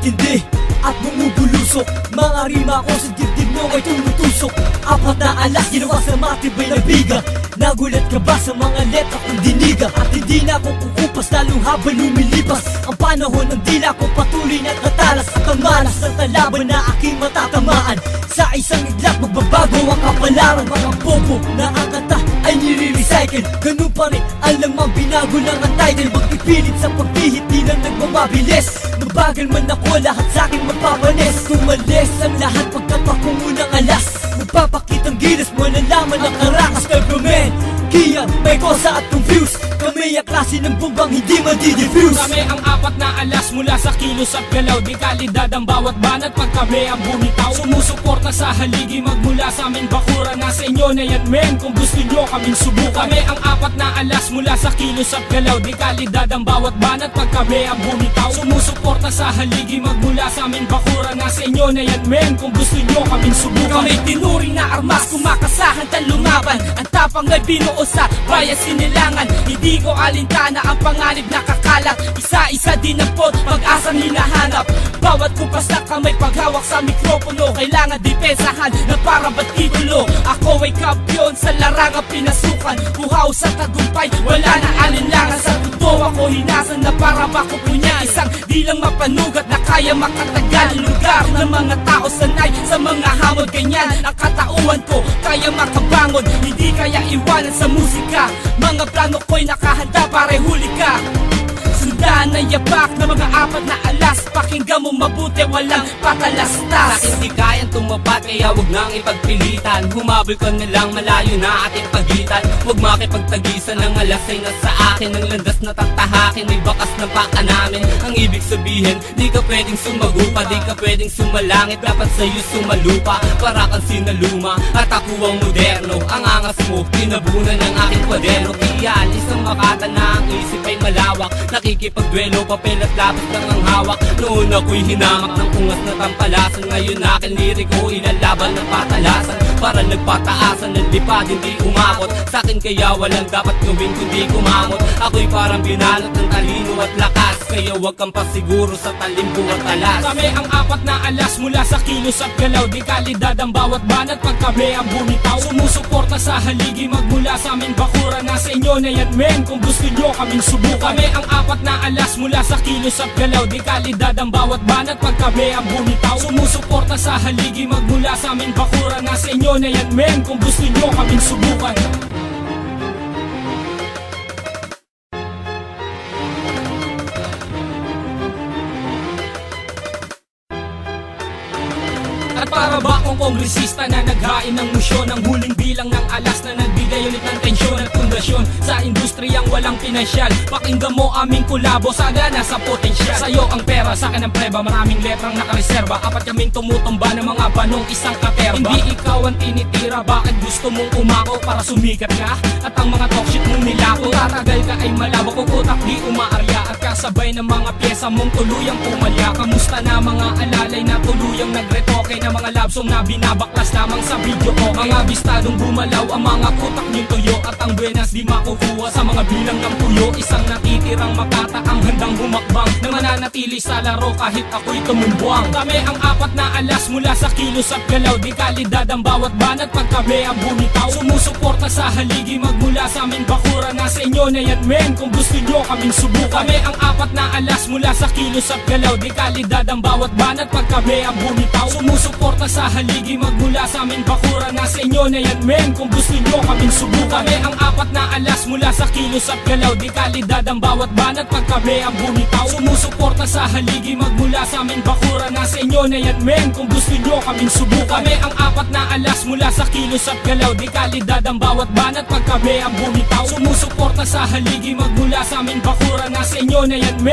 tumitindi at bumubulusok. Mga rima ko sa dibdib mo ay tumutusok. Apat na alas ginawa sa matibay na biga. Nagulat ka ba sa mga letra kong diniga? At hindi na ako kukupas lalong habang lumilipas ang panahon ng dila ko patuloy na katalas. At ang malas ng kalaban na aking matatamaan. Sa isang iglap magbabago ang kapalaran. Mga bobo na ang kata ay nire-recycle. Ganun pa rin alam ang binago lang ang title. Magpipilit sa pagpihit di lang nagmamabilis. Mabagal man ako lahat sa'kin magpapanis. Tumalis ang lahat pagkapakungunang alas. Magpapakitang gilas mo nalaman ang karakas. Temperament, Kian, may kosa at confused. Kami ang klase ng bumbang hindi madi-diffuse. Kami ang apat na alas mula sa kilos at galaw. Di kalidad ang bawat banat pag kami ang bumitaw. Sumusuporta sa haligi magmula sa aming bakura. Nasa inyo na yan men kung gusto nyo kaming subukan. Kami ang apat na alas mula sa kilos at galaw. Di kalidad ang bawat banat pag kami ang bumitaw. Sumusuporta sa haligi magmula sa aming bakura. Nasa inyo na yan men kung gusto nyo kaming subukan. Kami tinuring na armas kumakasahan tan lumaban. Ang tapang ay binuo sa bayan sinilangan. Hindi ko alintana ang panganib na kakalat. Isa-isa din ang pod, pag-asang hinahanap. Bawat kupas na kamay paghawak sa mikropono. Kailangan depensahan na para ba't titulo. Ako ay kampiyon sa larangang pinasukan. Buhaw sa tagumpay, wala na alinlangan. Sa totoo ako hinasan na para makupunya. Isang di lang mapanugat na kaya makatagal. Lugar ng mga tao sanay sa mga hamon. Ganyan ang katauhan ko, kaya makabangon. Hindi kaya iwanan sa musika. Mga plano ko'y nakahanda para huli ka. Sundan na yapak na mga apat na alas. Pakinggan mo mabuti, walang patalastas. Sa'kin di kayang tumapat, kaya wag nang ipagpilitan. Humabol ka na lang, malayo na ating pagitan. Wag makipagtagisan ng alas ay nasa akin. Ang landas na tatahakin ay bakas ng paka namin. Ang ibig sabihin, di ka pwedeng sumagupa. Di ka pwedeng sumalangit, dapat sa'yo sumalupa. Para kang sinaluma, at ako ang moderno. Ang angas mo, tinabunan ng aking kwaderno. Kaya isang makata na ang isip ay malawak. Nakikipagduelo, papel at lapis lang ang hawak. Noon ako'y hinamak ng ungas na tampalasan. Ngayon aking liriko, ilalaban ng patalasan. Para nagpataasan ng lipad, hindi umakot. Sa'kin kaya walang dapat gawin kundi kumamot. Ako'y parang binalot ng talino at lakas. Kaya wag kang pasiguro sa talimbo at alas. Kami ang apat na alas mula sa kilos at galaw. Di kalidad ang bawat banat pag kami ang bumitaw. Sumusuporta sa haligi magmula sa aming bakura. Nasa inyo na yan men kung gusto nyo kaming subukan. Kami ang apat na alas mula sa kilos at galaw. Di kalidad ang bawat banat pag kami ang bumitaw. Sumusuporta sa haligi magmula sa aming bakura. Nasa inyo na yan men kung gusto nyo kaming subukan. At para ba akong kongresista na naghain ng musyon? Ang huling bilang ng alas na nagbigay ulit ng tensyon at pundasyon sa industriyang walang pinansyal. Pakinggan mo aming kulabo, sagana sa potensyal. Sa'yo ang pera, sa'kin ang preba, maraming letrang nakareserba. Apat kaming tumutumba ng mga banong isang katerba. Hindi ikaw ang tinitira, bakit gusto mong umako para sumikat ka? At ang mga talkshit mong nilako, tatagal ka ay malabo. Kung utak di umaarya at kasabay ng mga pyesa mong tuluyang pumalya. Kamusta na mga alalay na tuluyang nagretoke na mga love song na binabaklas lamang sa video ko. Mga bistadong bumalaw ang mga kutak niyong tuyo. At ang buenas di makukuha sa mga bilang ng puyo. Isang natitirang makata ang handang humakbang na mananatili sa laro kahit ako'y tumumbwang. Kami ang apat na alas mula sa kilos at galaw. Di kalidad ang bawat banat pag kami ang bumitaw. Sumusuporta sa haligi magmula sa aming bakura. Nasa inyo na yan men kung gusto nyo kaming subukan. Kami ang apat na alas mula sa kilos at galaw. Di kalidad ang bawat banat pag kami ang bumitaw. Sumusuporta sa haligi magmula sa aming bakura. Nasa inyo na yan men kung gusto nyo kaming subukan. Kami ang apat na alas mula sa kilos at galaw. Di kalidad ang bawat banat pag kami ang bumitaw. Sumusuporta sa haligi magmula sa aming bakura. Nasa inyo na yan men kung gusto nyo kaming subukan. Kami ang apat na alas mula sa kilos at galaw. Di kalidad ang bawat banat pag kami ang bumitaw. Sumusuporta sa haligi magmula sa aming bakura. Nasa inyo na yan men